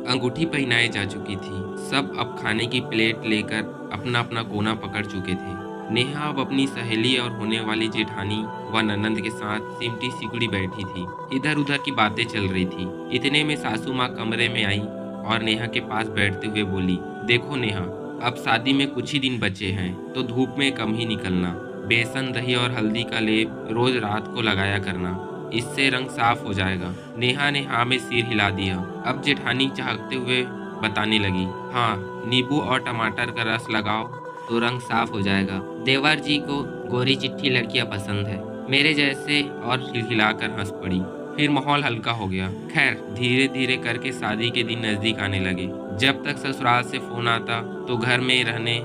अंगूठी पहनाई जा चुकी थी। सब अब खाने की प्लेट लेकर अपना अपना कोना पकड़ चुके थे। नेहा अब अपनी सहेली और होने वाली जेठानी व ननंद के साथ सिमटी सिकुड़ी बैठी थी। इधर उधर की बातें चल रही थी। इतने में सासू माँ कमरे में आई और नेहा के पास बैठते हुए बोली, देखो नेहा, अब शादी में कुछ ही दिन बचे हैं तो धूप में कम ही निकलना। बेसन दही और हल्दी का लेप रोज रात को लगाया करना, इससे रंग साफ हो जाएगा। नेहा ने हाँ में सिर हिला दिया। अब जेठानी झांकते हुए बताने लगी, हाँ, नींबू और टमाटर का रस लगाओ तो रंग साफ हो जाएगा। देवर जी को गोरी चिट्ठी लड़कियां पसंद है, मेरे जैसे। और खिलखिलाकर हंस पड़ी। फिर माहौल हल्का हो गया। खैर, धीरे धीरे करके शादी के दिन नजदीक आने लगे। जब तक ससुराल से फोन आता तो घर में रहने,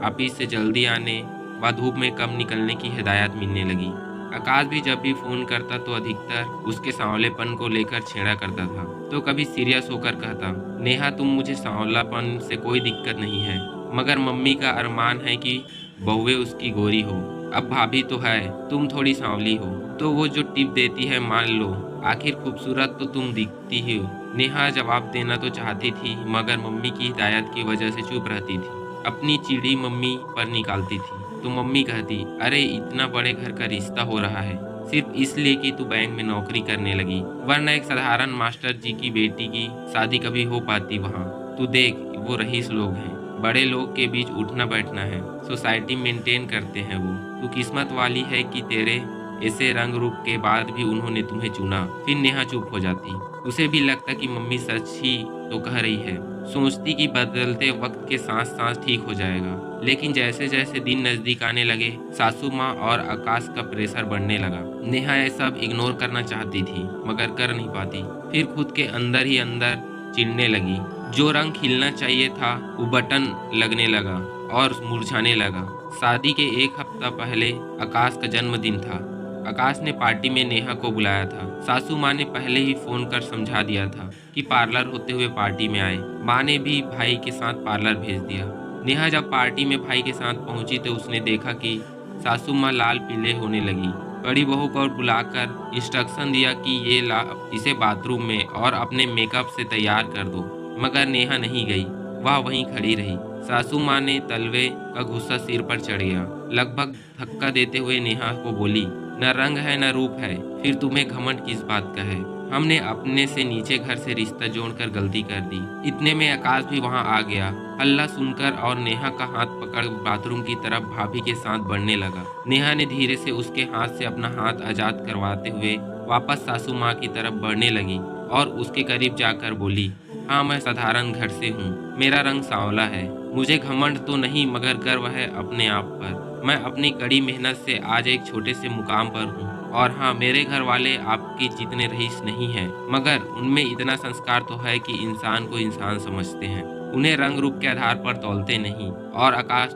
ऑफिस से जल्दी आने व धूप में कम निकलने की हिदायत मिलने लगी। आकाश भी जब भी फोन करता तो अधिकतर उसके सांवलेपन को लेकर छेड़ा करता था। तो कभी सीरियस होकर कहता, नेहा, तुम मुझे सांवलापन से कोई दिक्कत नहीं है, मगर मम्मी का अरमान है कि बहुएं उसकी गोरी हो। अब भाभी तो है, तुम थोड़ी सांवली हो, तो वो जो टिप देती है मान लो। आखिर खूबसूरत तो तुम दिखती ही हो। नेहा जवाब देना तो चाहती थी, मगर मम्मी की हिदायत की वजह से चुप रहती थी। अपनी चिड़ी मम्मी पर निकालती थी तो मम्मी कहती, अरे इतना बड़े घर का रिश्ता हो रहा है सिर्फ इसलिए कि तू बैंक में नौकरी करने लगी, वरना एक साधारण मास्टर जी की बेटी की शादी कभी हो पाती वहाँ। तू देख, वो रईस लोग हैं, बड़े लोग के बीच उठना बैठना है, सोसाइटी मेंटेन करते हैं वो। तू किस्मत वाली है कि तेरे ऐसे रंग रूप के बाद भी उन्होंने तुम्हें चुना। फिर नेहा चुप हो जाती। उसे भी लगता कि मम्मी सच ही तो कह रही है। सोचती कि बदलते वक्त के साथ साथ ठीक हो जाएगा। लेकिन जैसे जैसे दिन नजदीक आने लगे, सासू माँ और आकाश का प्रेशर बढ़ने लगा। नेहा ये सब इग्नोर करना चाहती थी मगर कर नहीं पाती। फिर खुद के अंदर ही अंदर चिढ़ने लगी। जो रंग खिलना चाहिए था वो बटन लगने लगा और मुरझाने लगा। शादी के एक हफ्ता पहले आकाश का जन्मदिन था। आकाश ने पार्टी में नेहा को बुलाया था। सासू माँ ने पहले ही फोन कर समझा दिया था कि पार्लर होते हुए पार्टी में आए। माँ ने भी भाई के साथ पार्लर भेज दिया। नेहा जब पार्टी में भाई के साथ पहुंची तो उसने देखा कि सासू माँ लाल पीले होने लगी। बड़ी बहू को बुलाकर इंस्ट्रक्शन दिया कि ये ला इसे बाथरूम में और अपने मेकअप से तैयार कर दो, मगर नेहा नहीं गई, वह वहीं खड़ी रही। सासू माँ ने तलवे का गुस्सा सिर पर चढ़ गया। लगभग धक्का देते हुए नेहा को बोली, न रंग है न रूप है, फिर तुम्हें घमंड किस बात का है? हमने अपने से नीचे घर से रिश्ता जोड़कर गलती कर दी। इतने में आकाश भी वहां आ गया। हल्ला सुनकर और नेहा का हाथ पकड़ बाथरूम की तरफ भाभी के साथ बढ़ने लगा। नेहा ने धीरे से उसके हाथ से अपना हाथ आजाद करवाते हुए वापस सासू माँ की तरफ बढ़ने लगी और उसके करीब जाकर बोली, हाँ, मैं साधारण घर से हूँ, मेरा रंग सांवला है। मुझे घमंड तो नहीं मगर गर्व है अपने आप पर। मैं अपनी कड़ी मेहनत से आज एक छोटे से मुकाम पर हूँ। और हाँ, मेरे घर वाले आपकी जितने रईस नहीं हैं, मगर उनमें इतना संस्कार तो है कि इंसान को इंसान समझते हैं, उन्हें रंग रूप के आधार पर तौलते नहीं। और आकाश,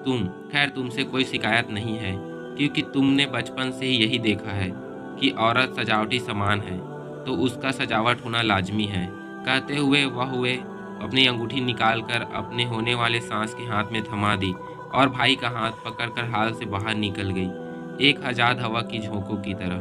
खैर तुमसे कोई शिकायत नहीं है, क्योंकि तुमने बचपन से ही यही देखा है कि औरत सजावटी सामान है तो उसका सजावट होना लाजमी है। कहते हुए वह हुए अपनी अंगूठी निकालकर अपने होने वाले सांस के हाथ में थमा दी और भाई का हाथ पकड़कर हाल से बाहर निकल गई, एक आजाद हवा की झोंकों की तरह।